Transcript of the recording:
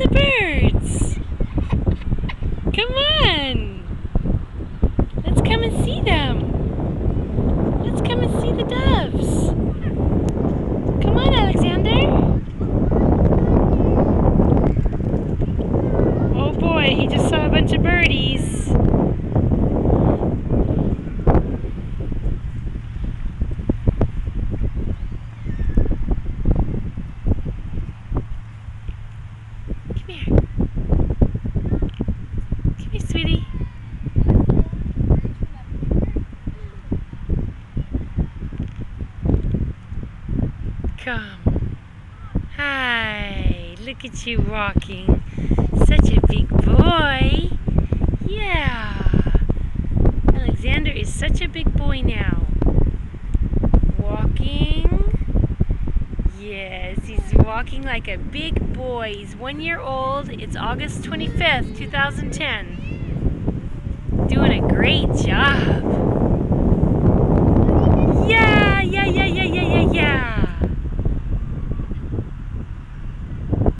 the birds. Come on. Let's come and see them. Let's come and see the doves. Come on, Alexander. Oh boy, he just saw a bunch of birdies. Come here. Come here, sweetie. Come. Hi. Look at you walking. Such a big boy. Yeah. Alexander is such a big boy now. Walking. Yes, he's walking like a big boy. He's 1 year old. It's August 25th, 2010. Doing a great job.